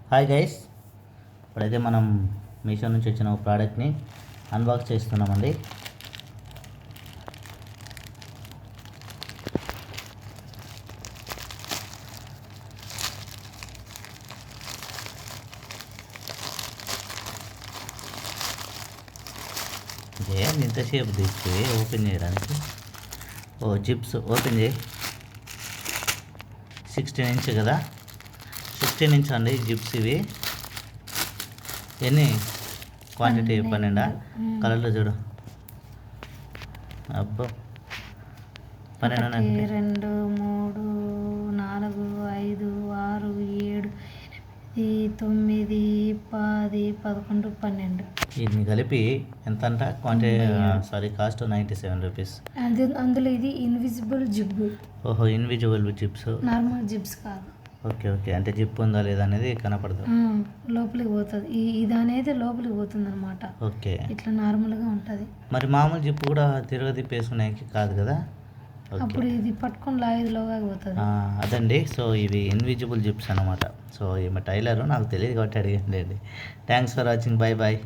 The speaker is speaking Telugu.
హాయ్ గైస్, ఇప్పుడైతే మనం మీషో నుంచి వచ్చిన ఒక ప్రోడక్ట్ని అన్బాక్స్ చేస్తున్నామండి. ఏంది ఇంతసేపు తీసుకుని ఓపెన్ చేయడానికి? జిప్స్ ఓపెన్ చేయి. 16 ఇంచ్ కదా, 16 ఇంచ్ అండి జిప్స్ ఇవి. ఎన్ని క్వాంటిటీ? 12 కలర్లో చూడు. అబ్బో 12 2, 3, 4, 5, 6, 7, 8, 9, 10, 11, 12. వీటిని కలిపి ఎంత అంట క్వాంటిటీ? Cost 97 rupees. అందులో ఇది ఇన్విజిబుల్ జిప్. ఓహో, ఇన్విజిబుల్ జిప్స్, నార్మల్ జిప్స్ కాదు. ఓకే ఓకే, అంటే జిప్ ఉందా లేదా అనేది కనపడదు. లోపలికి పోతుంది ఇది అనేది, లోపలికి పోతుంది అనమాట. ఓకే, ఇట్లా నార్మల్గా ఉంటుంది. మరి మామూలు జిప్ కూడా తిరగదిప్పేసుకునేకి కాదు కదా? అప్పుడు ఇది పట్టుకొని లాగేదిలోగా పోతుంది. అదండి. సో ఇవి ఇన్విజిబుల్ జిప్స్ అనమాట. సో ఈమె టైలర్, నాకు తెలియదు కాబట్టి అడిగండి. Thanks for watching. Bye bye.